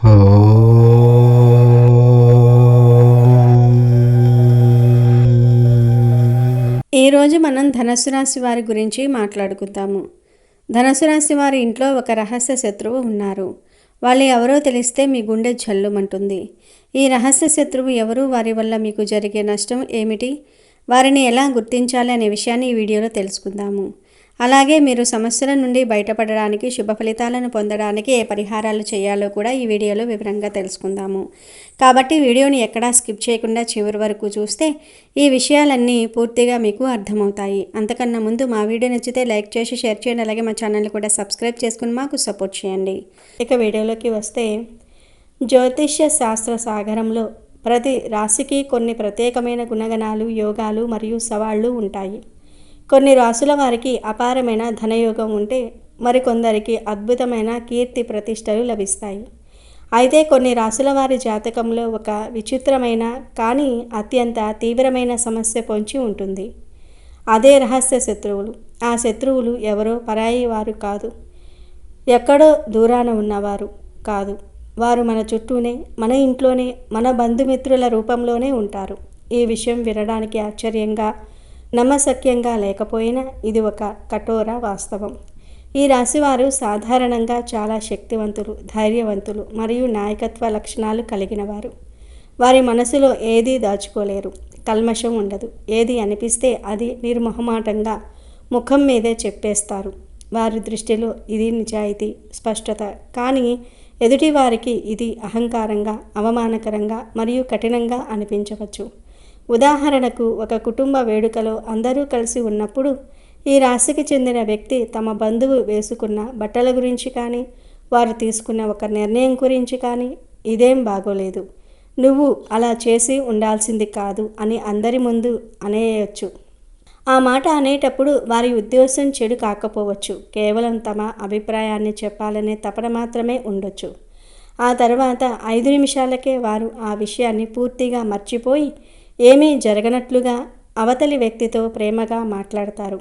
ఈరోజు మనం ధనుసు రాశి వారి గురించి మాట్లాడుకుందాము. ధనుసు రాశి వారి ఇంట్లో ఒక రహస్య శత్రువు ఉన్నారు. వాళ్ళు ఎవరో తెలిస్తే మీ గుండె జల్లుమంటుంది. ఈ రహస్య శత్రువు ఎవరు, వారి వల్ల మీకు జరిగే నష్టం ఏమిటి, వారిని ఎలా గుర్తించాలి అనే విషయాన్ని ఈ వీడియోలో తెలుసుకుందాము. అలాగే మీరు సమస్యల నుండి బయటపడడానికి, శుభ ఫలితాలను పొందడానికి ఏ పరిహారాలు చేయాలో కూడా ఈ వీడియోలో వివరంగా తెలుసుకుందాము. కాబట్టి వీడియోని ఎక్కడా స్కిప్ చేయకుండా చివరి వరకు చూస్తే ఈ విషయాలన్నీ పూర్తిగా మీకు అర్థమవుతాయి. అంతకన్నా ముందు మా వీడియో నచ్చితే లైక్ చేసి షేర్ చేయండి. అలాగే మా ఛానల్ని కూడా సబ్స్క్రైబ్ చేసుకుని మాకు సపోర్ట్ చేయండి. ఇక వీడియోలోకి వస్తే, జ్యోతిష్య శాస్త్ర సాగరంలో ప్రతి రాశికి కొన్ని ప్రత్యేకమైన గుణగణాలు, యోగాలు మరియు సవాళ్లు ఉంటాయి. కొన్ని రాశుల వారికి అపారమైన ధనయోగం ఉంటే మరికొందరికి అద్భుతమైన కీర్తి ప్రతిష్టలు లభిస్తాయి. అయితే కొన్ని రాశుల వారి జాతకంలో ఒక విచిత్రమైన కానీ అత్యంత తీవ్రమైన సమస్య పొంచి ఉంటుంది. అదే రహస్య శత్రువులు. ఆ శత్రువులు ఎవరో పరాయి వారు కాదు, ఎక్కడో దూరాన ఉన్నవారు కాదు. వారు మన చుట్టూనే, మన ఇంట్లోనే, మన బంధుమిత్రుల రూపంలోనే ఉంటారు. ఈ విషయం వినడానికి ఆశ్చర్యంగా, నమ్మశక్యంగా లేకపోయినా ఇది ఒక కఠోర వాస్తవం. ఈ రాశివారు సాధారణంగా చాలా శక్తివంతులు, ధైర్యవంతులు మరియు నాయకత్వ లక్షణాలు కలిగిన వారు. వారి మనసులో ఏదీ దాచుకోలేరు, కల్మషం ఉండదు. ఏది అనిపిస్తే అది నిర్మొహమాటంగా ముఖం మీదే చెప్పేస్తారు. వారి దృష్టిలో ఇది నిజాయితీ, స్పష్టత. కానీ ఎదుటివారికి ఇది అహంకారంగా, అవమానకరంగా మరియు కఠినంగా అనిపించవచ్చు. ఉదాహరణకు, ఒక కుటుంబ వేడుకలో అందరూ కలిసి ఉన్నప్పుడు ఈ రాశికి చెందిన వ్యక్తి తమ బంధువు వేసుకున్న బట్టల గురించి కానీ, వారు తీసుకున్న ఒక నిర్ణయం గురించి కానీ, ఇదేం బాగోలేదు, నువ్వు అలా చేసి ఉండాల్సింది కాదు అని అందరి ముందు అనేయచ్చు. ఆ మాట అనేటప్పుడు వారి ఉద్దేశం చెడు కాకపోవచ్చు, కేవలం తమ అభిప్రాయాన్ని చెప్పాలనే తపన మాత్రమే ఉండొచ్చు. ఆ తర్వాత 5 నిమిషాలకే వారు ఆ విషయాన్ని పూర్తిగా మర్చిపోయి ఏమీ జరగనట్లుగా అవతలి వ్యక్తితో ప్రేమగా మాట్లాడతారు.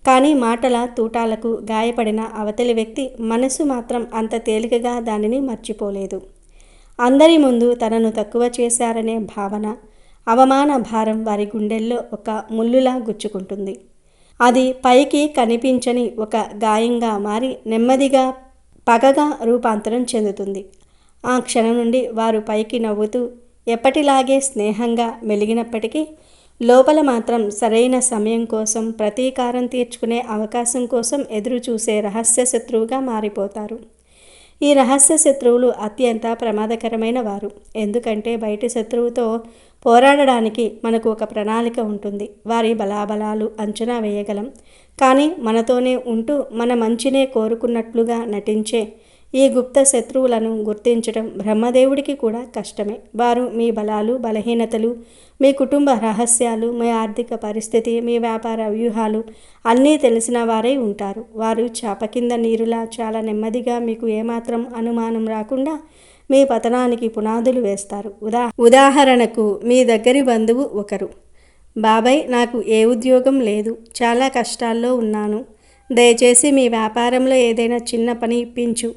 కానీ మాటల తూటాలకు గాయపడిన అవతలి వ్యక్తి మనసు మాత్రం అంత తేలికగా దానిని మర్చిపోలేదు. అందరి ముందు తనను తక్కువ చేశారనే భావన, అవమాన భారం వారి గుండెల్లో ఒక ముల్లులా గుచ్చుకుంటుంది. అది పైకి కనిపించని ఒక గాయంగా మారి నెమ్మదిగా పగగా రూపాంతరం చెందుతుంది. ఆ క్షణం నుండి వారు పైకి నవ్వుతూ, ఎప్పటిలాగే స్నేహంగా మెలిగినప్పటికీ లోపల మాత్రం సరైన సమయం కోసం, ప్రతీకారం తీర్చుకునే అవకాశం కోసం ఎదురు చూసే రహస్య శత్రువుగా మారిపోతారు. ఈ రహస్య శత్రువులు అత్యంత ప్రమాదకరమైన వారు. ఎందుకంటే బయటి శత్రువుతో పోరాడడానికి మనకు ఒక ప్రణాళిక ఉంటుంది. వారి బలాబలాలు అంచనా వేయగలం. కానీ మనతోనే ఉంటూ మన మంచినే కోరుకున్నట్లుగా నటించే ఈ గుప్త శత్రువులను గుర్తించడం బ్రహ్మదేవుడికి కూడా కష్టమే. వారు మీ బలాలు, బలహీనతలు, మీ కుటుంబ రహస్యాలు, మీ ఆర్థిక పరిస్థితి, మీ వ్యాపార వ్యూహాలు అన్నీ తెలిసిన వారై ఉంటారు. వారు చాప కింద నీరులా చాలా నెమ్మదిగా, మీకు ఏమాత్రం అనుమానం రాకుండా మీ పతనానికి పునాదులు వేస్తారు. ఉదాహరణకు, మీ దగ్గరి బంధువు ఒకరు, బాబాయ్ నాకు ఏ ఉద్యోగం లేదు, చాలా కష్టాల్లో ఉన్నాను, దయచేసి మీ వ్యాపారంలో ఏదైనా చిన్న పని ఇప్పించు,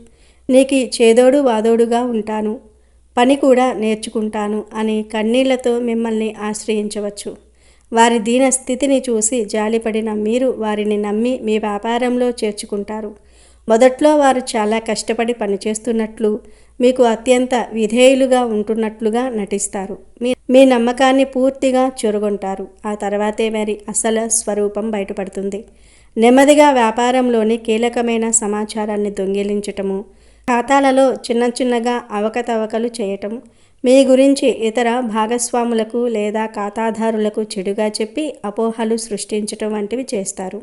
నీకు చేదోడు వాదోడుగా ఉంటాను, పని కూడా నేర్చుకుంటాను అని కన్నీళ్లతో మిమ్మల్ని ఆశ్రయించవచ్చు. వారి దీన స్థితిని చూసి జాలిపడిన మీరు వారిని నమ్మి మీ వ్యాపారంలో చేర్చుకుంటారు. మొదట్లో వారు చాలా కష్టపడి పనిచేస్తున్నట్లు, మీకు అత్యంత విధేయులుగా ఉంటున్నట్లుగా నటిస్తారు. మీ నమ్మకాన్ని పూర్తిగా చొరగొంటారు. ఆ తర్వాతే వారి అసలు స్వరూపం బయటపడుతుంది. నెమ్మదిగా వ్యాపారంలోని కీలకమైన సమాచారాన్ని దొంగిలించటము, ఖాతాలలో చిన్నగా అవకతవకలు చేయటం, మీ గురించి ఇతర భాగస్వాములకు లేదా ఖాతాదారులకు చెడుగా చెప్పి అపోహలు సృష్టించటం వంటివి చేస్తారు.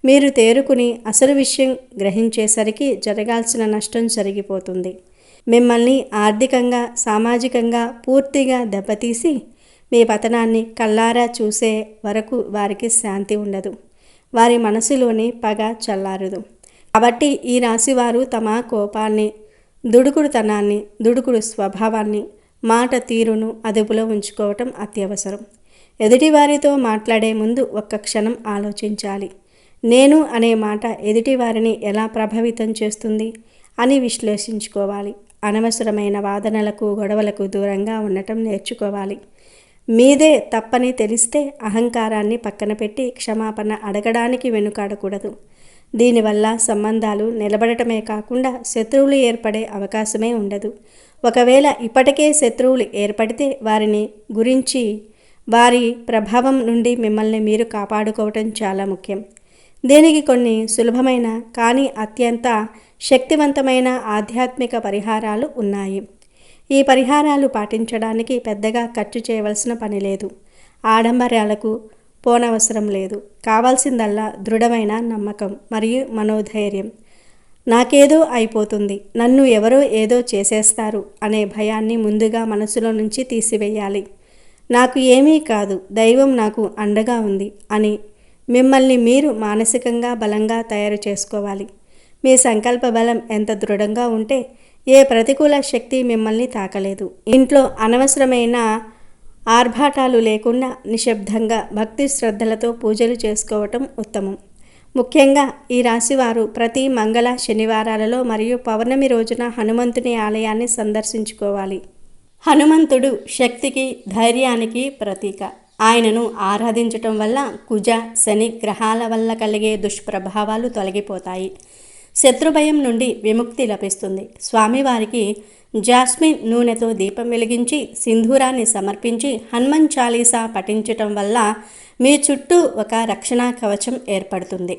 మీరు తేరుకుని అసలు విషయం గ్రహించేసరికి జరగాల్సిన నష్టం జరిగిపోతుంది. మిమ్మల్ని ఆర్థికంగా, సామాజికంగా పూర్తిగా దెబ్బతీసి మీ పతనాన్ని కళ్ళారా చూసే వరకు వారికి శాంతి ఉండదు. వారి మనసులోని పగ చల్లారదు. కాబట్టి ఈ రాశివారు తమ కోపాన్ని, దుడుకుడు స్వభావాన్ని, మాట తీరును అదుపులో ఉంచుకోవటం అత్యవసరం. ఎదుటివారితో మాట్లాడే ముందు ఒక్క క్షణం ఆలోచించాలి. నేను అనే మాట ఎదుటివారిని ఎలా ప్రభావితం చేస్తుంది అని విశ్లేషించుకోవాలి. అనవసరమైన వాదనలకు గొడవలకు దూరంగా ఉండటం నేర్చుకోవాలి. మీదే తప్పని తెలిస్తే అహంకారాన్ని పక్కన పెట్టి క్షమాపణ అడగడానికి వెనుకాడకూడదు. దీనివల్ల సంబంధాలు నిలబడటమే కాకుండా శత్రువులు ఏర్పడే అవకాశమే ఉండదు. ఒకవేళ ఇప్పటికే శత్రువులు ఏర్పడితే వారిని గురించి వారి ప్రభావం నుండి మిమ్మల్ని మీరు కాపాడుకోవటం చాలా ముఖ్యం. దీనికి కొన్ని సులభమైన కానీ అత్యంత శక్తివంతమైన ఆధ్యాత్మిక పరిహారాలు ఉన్నాయి. ఈ పరిహారాలు పాటించడానికి పెద్దగా ఖర్చు చేయవలసిన పని లేదు. ఆడంబరాలకు పోనవసరం లేదు. కావాల్సిందల్లా దృఢమైన నమ్మకం మరియు మనోధైర్యం. నాకేదో అయిపోతుంది, నన్ను ఎవరో ఏదో చేసేస్తారు అనే భయాన్ని ముందుగా మనసులో నుంచి తీసివేయాలి. నాకు ఏమీ కాదు, దైవం నాకు అండగా ఉంది అని మిమ్మల్ని మీరు మానసికంగా బలంగా తయారు చేసుకోవాలి. మీ సంకల్ప బలం ఎంత దృఢంగా ఉంటే ఏ ప్రతికూల శక్తి మిమ్మల్ని తాకలేదు. ఇంట్లో అనవసరమైన ఆర్భాటాలు లేకుండా నిశ్శబ్దంగా భక్తి శ్రద్ధలతో పూజలు చేసుకోవటం ఉత్తమం. ముఖ్యంగా ఈ రాశివారు ప్రతి మంగళ, శనివారాలలో మరియు పౌర్ణమి రోజున హనుమంతుని ఆలయాన్ని సందర్శించుకోవాలి. హనుమంతుడు శక్తికి, ధైర్యానికి ప్రతీక. ఆయనను ఆరాధించటం వల్ల కుజ, శని గ్రహాల వల్ల కలిగే దుష్ప్రభావాలు తొలగిపోతాయి. శత్రుభయం నుండి విముక్తి లభిస్తుంది. స్వామివారికి జాస్మిన్ నూనెతో దీపం వెలిగించి సింధూరాన్ని సమర్పించి హనుమాన్ చాలీసా పఠించటం వల్ల మీ చుట్టూ ఒక రక్షణ కవచం ఏర్పడుతుంది.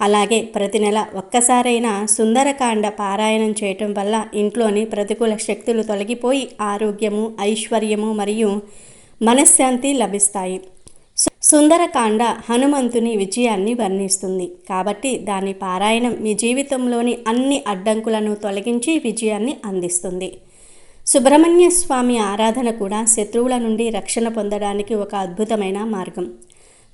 అలాగే ప్రతి నెల ఒక్కసారైనా సుందరకాండ పారాయణం చేయటం వల్ల ఇంట్లోని ప్రతికూల శక్తులు తొలగిపోయి ఆరోగ్యము, ఐశ్వర్యము మరియు మనశ్శాంతి లభిస్తాయి. సుందరకాండ హనుమంతుని విజయాన్ని వర్ణిస్తుంది కాబట్టి దాని పారాయణం మీ జీవితంలోని అన్ని అడ్డంకులను తొలగించి విజయాన్ని అందిస్తుంది. సుబ్రహ్మణ్య స్వామి ఆరాధన కూడా శత్రువుల నుండి రక్షణ పొందడానికి ఒక అద్భుతమైన మార్గం.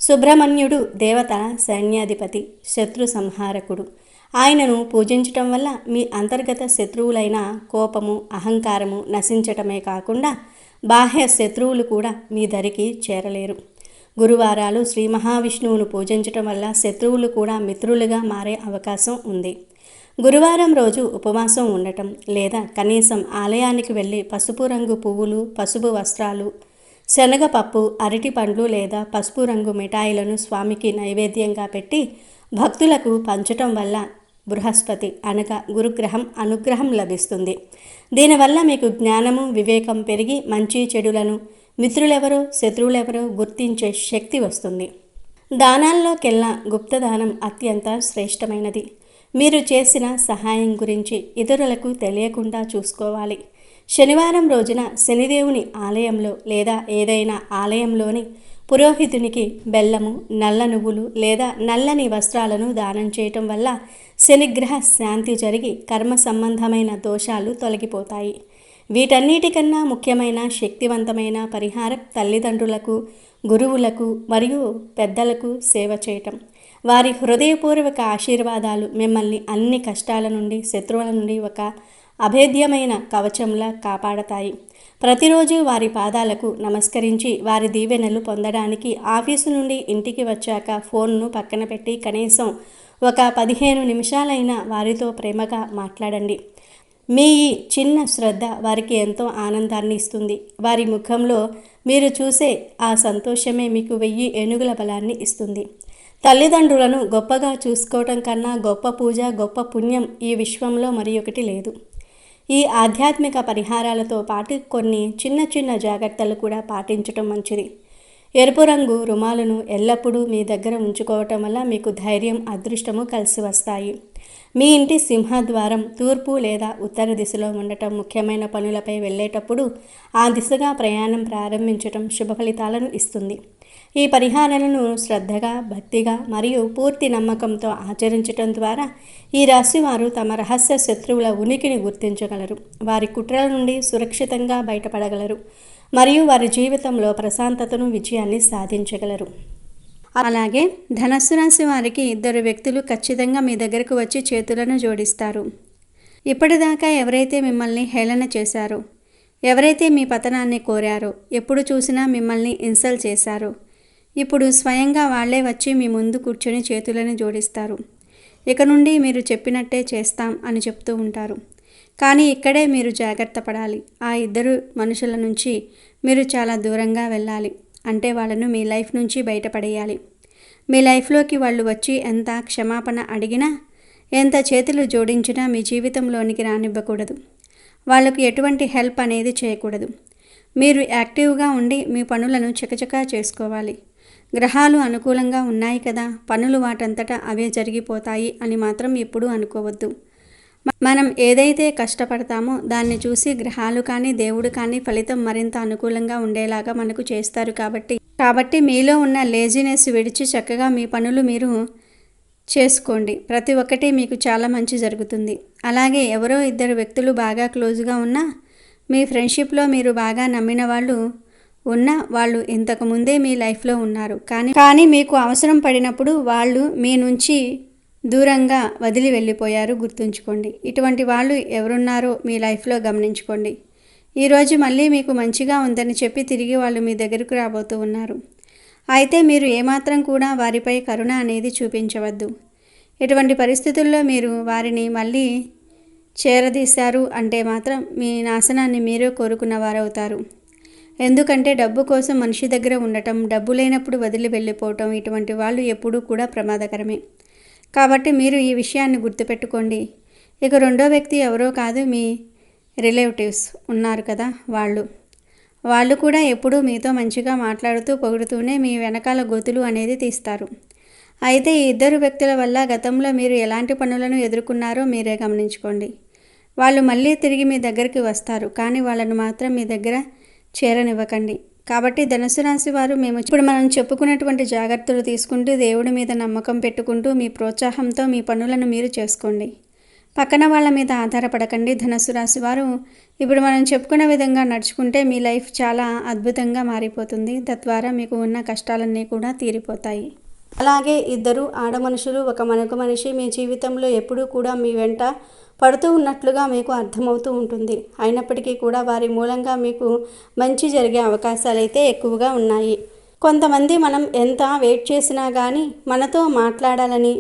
సుబ్రహ్మణ్యుడు దేవతల సైన్యాధిపతి, శత్రు సంహారకుడు. ఆయనను పూజించటం వల్ల మీ అంతర్గత శత్రువులైన కోపము, అహంకారము నశించటమే కాకుండా బాహ్య శత్రువులు కూడా మీ దరికి చేరలేరు. గురువారాలు శ్రీ మహావిష్ణువును పూజించటం వల్ల శత్రువులు కూడా మిత్రులుగా మారే అవకాశం ఉంది. గురువారం రోజు ఉపవాసం ఉండటం లేదా కనీసం ఆలయానికి వెళ్ళి పసుపు రంగు పువ్వులు, పసుపు వస్త్రాలు, శనగపప్పు, అరటి పండ్లు లేదా పసుపు రంగు మిఠాయిలను స్వామికి నైవేద్యంగా పెట్టి భక్తులకు పంచటం వల్ల బృహస్పతి అనగా గురుగ్రహం అనుగ్రహం లభిస్తుంది. దీనివల్ల మీకు జ్ఞానము, వివేకం పెరిగి మంచి చెడులను, మిత్రులెవరో శత్రువులెవరో గుర్తించే శక్తి వస్తుంది. దానాల్లోకెల్లా గుప్తదానం అత్యంత శ్రేష్టమైనది. మీరు చేసిన సహాయం గురించి ఇతరులకు తెలియకుండా చూసుకోవాలి. శనివారం రోజున శనిదేవుని ఆలయంలో లేదా ఏదైనా ఆలయంలోని పురోహితునికి బెల్లము, నల్ల నువ్వులు లేదా నల్లని వస్త్రాలను దానం చేయటం వల్ల శనిగ్రహ శాంతి జరిగి కర్మ సంబంధమైన దోషాలు తొలగిపోతాయి. వీటన్నిటికన్నా ముఖ్యమైన శక్తివంతమైన పరిహారం తల్లిదండ్రులకు, గురువులకు మరియు పెద్దలకు సేవ చేయటం. వారి హృదయపూర్వక ఆశీర్వాదాలు మిమ్మల్ని అన్ని కష్టాల నుండి, శత్రువుల నుండి ఒక అభేద్యమైన కవచంలా కాపాడతాయి. ప్రతిరోజు వారి పాదాలకు నమస్కరించి వారి దీవెనలు పొందడానికి ఆఫీసు నుండి ఇంటికి వచ్చాక ఫోన్ను పక్కన పెట్టి కనీసం ఒక 15 నిమిషాలైనా వారితో ప్రేమగా మాట్లాడండి. మీ ఈ చిన్న శ్రద్ధ వారికి ఎంతో ఆనందాన్ని ఇస్తుంది. వారి ముఖంలో మీరు చూసే ఆ సంతోషమే మీకు 1000 ఏనుగుల బలాన్ని ఇస్తుంది. తల్లిదండ్రులను గొప్పగా చూసుకోవటం కన్నా గొప్ప పూజ, గొప్ప పుణ్యం ఈ విశ్వంలో మరి ఒకటి లేదు. ఈ ఆధ్యాత్మిక పరిహారాలతో పాటు కొన్ని చిన్న చిన్న జాగ్రత్తలు కూడా పాటించటం మంచిది. ఎరుపు రంగు రుమాలును ఎల్లప్పుడూ మీ దగ్గర ఉంచుకోవటం వల్ల మీకు ధైర్యం, అదృష్టము కలిసి వస్తాయి. మీ ఇంటి సింహద్వారం తూర్పు లేదా ఉత్తర దిశలో ఉండటం, ముఖ్యమైన పనులపై వెళ్ళేటప్పుడు ఆ దిశగా ప్రయాణం ప్రారంభించటం శుభ ఫలితాలను ఇస్తుంది. ఈ పరిహారాలను శ్రద్ధగా, భక్తిగా మరియు పూర్తి నమ్మకంతో ఆచరించటం ద్వారా ఈ రాశి వారు తమ రహస్య శత్రువుల ఉనికిని గుర్తించగలరు, వారి కుట్రల నుండి సురక్షితంగా బయటపడగలరు మరియు వారి జీవితంలో ప్రశాంతతను, విజయాన్ని సాధించగలరు. అలాగే ధనస్సు రాశి వారికి 2 వ్యక్తులు ఖచ్చితంగా మీ దగ్గరకు వచ్చి చేతులను జోడిస్తారు. ఇప్పటిదాకా ఎవరైతే మిమ్మల్ని హేళన చేశారో, ఎవరైతే మీ పతనాన్ని కోరారో, ఎప్పుడు చూసినా మిమ్మల్ని ఇన్సల్ట్ చేశారో, ఇప్పుడు స్వయంగా వాళ్లే వచ్చి మీ ముందు కూర్చొని చేతులను జోడిస్తారు. ఇక నుండి మీరు చెప్పినట్టే చేస్తాం అని చెప్తూ ఉంటారు. కానీ ఇక్కడే మీరు జాగ్రత్త పడాలి. ఆ ఇద్దరు మనుషుల నుంచి మీరు చాలా దూరంగా వెళ్ళాలి. అంటే వాళ్ళను మీ లైఫ్ నుంచి బయటపడేయాలి. మీ లైఫ్లోకి వాళ్ళు వచ్చి ఎంత క్షమాపణ అడిగినా, ఎంత చేతులు జోడించినా మీ జీవితంలోనికి రానివ్వకూడదు. వాళ్ళకు ఎటువంటి హెల్ప్ అనేది చేయకూడదు. మీరు యాక్టివ్గా ఉండి మీ పనులను చకచకా చేసుకోవాలి. గ్రహాలు అనుకూలంగా ఉన్నాయి కదా, పనులు వాటంతటా అవే జరిగిపోతాయి అని మాత్రం ఎప్పుడూ అనుకోవద్దు. మనం ఏదైతే కష్టపడతామో దాన్ని చూసి గ్రహాలు కానీ దేవుడు కానీ ఫలితం మరింత అనుకూలంగా ఉండేలాగా మనకు చేస్తారు. కాబట్టి మీలో ఉన్న లేజినెస్ విడిచి చక్కగా మీ పనులు మీరు చేసుకోండి. ప్రతి ఒక్కటి మీకు చాలా మంచి జరుగుతుంది. అలాగే ఎవరో ఇద్దరు వ్యక్తులు బాగా క్లోజ్గా ఉన్నా, మీ ఫ్రెండ్షిప్లో మీరు బాగా నమ్మిన వాళ్ళు ఇంతకుముందే మీ లైఫ్లో ఉన్నారు. కానీ మీకు అవసరం పడినప్పుడు వాళ్ళు మీ నుంచి దూరంగా వదిలి వెళ్ళిపోయారు. గుర్తుంచుకోండి. ఇటువంటి వాళ్ళు ఎవరున్నారో మీ లైఫ్లో గమనించుకోండి. ఈరోజు మళ్ళీ మీకు మంచిగా ఉందని చెప్పి తిరిగి వాళ్ళు మీ దగ్గరకు రాబోతూ ఉన్నారు. అయితే మీరు ఏమాత్రం కూడా వారిపై కరుణ అనేది చూపించవద్దు. ఇటువంటి పరిస్థితుల్లో మీరు వారిని మళ్ళీ చేరదీశారు అంటే మాత్రం మీ నాశనాన్ని మీరే కోరుకున్న వారవుతారు. ఎందుకంటే డబ్బు కోసం మనిషి దగ్గర ఉండటం, డబ్బు లేనప్పుడు వదిలి వెళ్ళిపోవటం, ఇటువంటి వాళ్ళు ఎప్పుడూ కూడా ప్రమాదకరమే. కాబట్టి మీరు ఈ విషయాన్ని గుర్తుపెట్టుకోండి. ఇక రెండో వ్యక్తి ఎవరో కాదు, మీ రిలేటివ్స్ ఉన్నారు కదా, వాళ్ళు కూడా ఎప్పుడూ మీతో మంచిగా మాట్లాడుతూ పొగుడుతూనే మీ వెనకాల గొతులు అనేది తీస్తారు. అయితే ఈ ఇద్దరు వ్యక్తుల వల్ల గతంలో మీరు ఎలాంటి పనులను ఎదుర్కొన్నారో మీరే గమనించుకోండి. వాళ్ళు మళ్ళీ తిరిగి మీ దగ్గరికి వస్తారు, కానీ వాళ్ళను మాత్రం మీ దగ్గర చేరనివ్వకండి. కాబట్టి ధనుసు రాశి వారు ఇప్పుడు మనం చెప్పుకున్నటువంటి జాగ్రత్తలు తీసుకుంటూ దేవుడి మీద నమ్మకం పెట్టుకుంటూ మీ ప్రోత్సాహంతో మీ పనులను మీరు చేసుకోండి. పక్కన వాళ్ళ మీద ఆధారపడకండి. ధనుసు రాశి వారు ఇప్పుడు మనం చెప్పుకున్న విధంగా నడుచుకుంటే మీ లైఫ్ చాలా అద్భుతంగా మారిపోతుంది. తద్వారా మీకు ఉన్న కష్టాలన్నీ కూడా తీరిపోతాయి. అలాగే ఇద్దరు ఆడ మనుషులు, ఒక మగ మనిషి మీ జీవితంలో ఎప్పుడూ కూడా మీ వెంట పడుతూ ఉన్నట్లుగా మీకు అర్థమవుతూ ఉంటుంది. అయినప్పటికీ కూడా వారి మూలంగా మీకు మంచి జరిగే అవకాశాలు అయితే ఎక్కువగా ఉన్నాయి. కొంతమంది మనం ఎంత వెయిట్ చేసినా కానీ మనతో మాట్లాడాలని,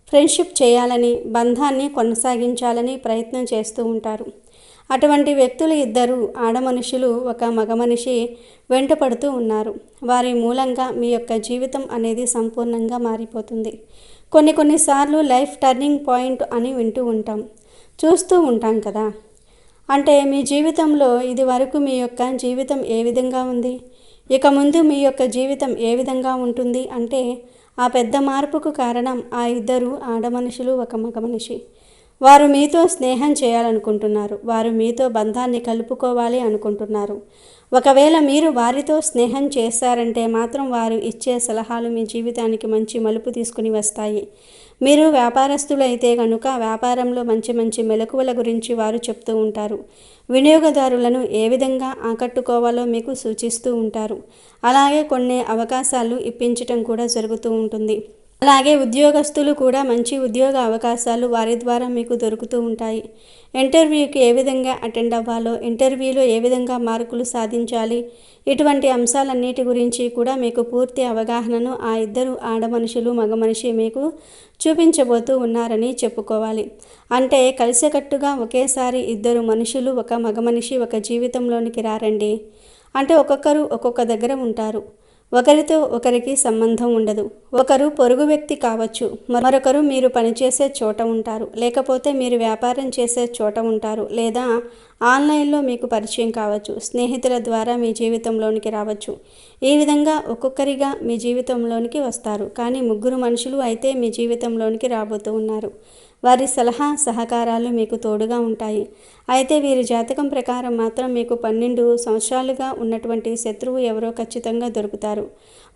ఫ్రెండ్షిప్ చేయాలని, బంధాన్ని కొనసాగించాలని ప్రయత్నం చేస్తూ ఉంటారు. అటువంటి వ్యక్తులు ఇద్దరు ఆడ మనుషులు, ఒక మగ మనిషి వెంట పడుతూ ఉన్నారు. వారి మూలంగా మీ యొక్క జీవితం అనేది సంపూర్ణంగా మారిపోతుంది. కొన్నిసార్లు లైఫ్ టర్నింగ్ పాయింట్ అని వింటూ ఉంటాం, చూస్తూ ఉంటాం కదా. అంటే మీ జీవితంలో ఇది వరకు మీ యొక్క జీవితం ఏ విధంగా ఉంది, ఇక ముందు మీ యొక్క జీవితం ఏ విధంగా ఉంటుంది అంటే ఆ పెద్ద మార్పుకు కారణం ఆ ఇద్దరు ఆడ మనుషులు, ఒక మగ మనిషి. వారు మీతో స్నేహం చేయాలనుకుంటున్నారు. వారు మీతో బంధాన్ని కలుపుకోవాలి అనుకుంటున్నారు. ఒకవేళ మీరు వారితో స్నేహం చేశారంటే మాత్రం వారు ఇచ్చే సలహాలు మీ జీవితానికి మంచి మలుపు తీసుకుని వస్తాయి. మీరు వ్యాపారస్తులైతే కనుక వ్యాపారంలో మంచి మెలకువల గురించి వారు చెప్తూ ఉంటారు. వినియోగదారులను ఏ విధంగా ఆకట్టుకోవాలో మీకు సూచిస్తూ ఉంటారు. అలాగే కొన్ని అవకాశాలు ఇప్పించటం కూడా జరుగుతూ ఉంటుంది. అలాగే ఉద్యోగస్తులు కూడా మంచి ఉద్యోగ అవకాశాలు వారి ద్వారా మీకు దొరుకుతూ ఉంటాయి. ఇంటర్వ్యూకి ఏ విధంగా అటెండ్ అవ్వాలో, ఇంటర్వ్యూలో ఏ విధంగా మార్కులు సాధించాలి, ఇటువంటి అంశాలన్నిటి గురించి కూడా మీకు పూర్తి అవగాహనను ఆ ఇద్దరు ఆడ మనుషులు, మగ మనిషి మీకు చూపించబోతూ ఉన్నారని చెప్పుకోవాలి. అంటే కలిసికట్టుగా ఒకేసారి ఇద్దరు మనుషులు, ఒక మగ మనిషి ఒక జీవితంలోనికి రారండి. అంటే ఒక్కొక్కరు ఒక్కొక్క దగ్గర ఉంటారు. ఒకరితో ఒకరికి సంబంధం ఉండదు. ఒకరు పొరుగు వ్యక్తి కావచ్చు, మరొకరు మీరు పనిచేసే చోట ఉంటారు, లేకపోతే మీరు వ్యాపారం చేసే చోట ఉంటారు, లేదా ఆన్లైన్లో మీకు పరిచయం కావచ్చు, స్నేహితుల ద్వారా మీ జీవితంలోనికి రావచ్చు. ఈ విధంగా ఒక్కొక్కరిగా మీ జీవితంలోనికి వస్తారు. కానీ ముగ్గురు మనుషులు అయితే మీ జీవితంలోనికి రాబోతూ ఉన్నారు. వారి సలహా సహకారాలు మీకు తోడుగా ఉంటాయి. అయితే వీరి జాతకం ప్రకారం మాత్రం మీకు 12 సంవత్సరాలుగా ఉన్నటువంటి శత్రువు ఎవరో ఖచ్చితంగా దొరుకుతారు.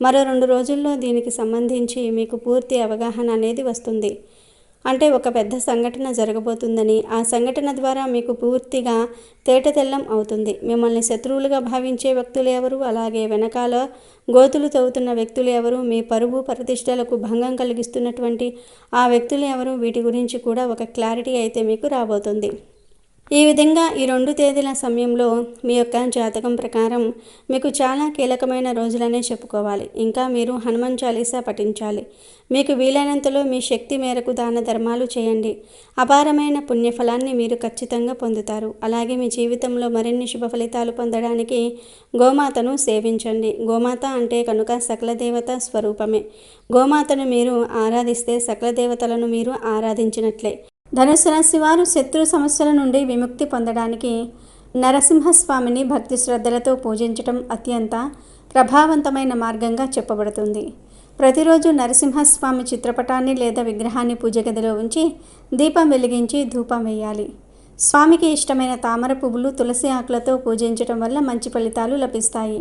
మరో 2 రోజుల్లో దీనికి సంబంధించి మీకు పూర్తి అవగాహన అనేది వస్తుంది. అంటే ఒక పెద్ద సంఘటన జరగబోతుందని, ఆ సంఘటన ద్వారా మీకు పూర్తిగా తేటతెల్లం అవుతుంది. మిమ్మల్ని శత్రువులుగా భావించే వ్యక్తులు ఎవరు, అలాగే వెనకాల గోతులు తవ్వుతున్న వ్యక్తులు ఎవరు, మీ పరువు ప్రతిష్టలకు భంగం కలిగిస్తున్నటువంటి ఆ వ్యక్తులు ఎవరు, వీటి గురించి కూడా ఒక క్లారిటీ అయితే మీకు రాబోతుంది. ఈ విధంగా ఈ 2 తేదీల సమయంలో మీ యొక్క జాతకం ప్రకారం మీకు చాలా కీలకమైన రోజులనే చెప్పుకోవాలి. ఇంకా మీరు హనుమాన్ చాలీసా పఠించాలి. మీకు వీలైనంతలో మీ శక్తి మేరకు దాన ధర్మాలు చేయండి. అపారమైన పుణ్యఫలాన్ని మీరు ఖచ్చితంగా పొందుతారు. అలాగే మీ జీవితంలో మరిన్ని శుభ ఫలితాలు పొందడానికి గోమాతను సేవించండి. గోమాత అంటే కనుక సకల దేవత స్వరూపమే. గోమాతను మీరు ఆరాధిస్తే సకల దేవతలను మీరు ఆరాధించినట్లే. ధనుసు రాశి వారు శత్రు సమస్యల నుండి విముక్తి పొందడానికి నరసింహస్వామిని భక్తి శ్రద్ధలతో పూజించటం అత్యంత ప్రభావవంతమైన మార్గంగా చెప్పబడుతుంది. ప్రతిరోజు నరసింహస్వామి చిత్రపటాన్ని లేదా విగ్రహాన్ని పూజ గదిలో ఉంచి దీపం వెలిగించి ధూపం వేయాలి. స్వామికి ఇష్టమైన తామర పువ్వులు, తులసి ఆకులతో పూజించటం వల్ల మంచి ఫలితాలు లభిస్తాయి.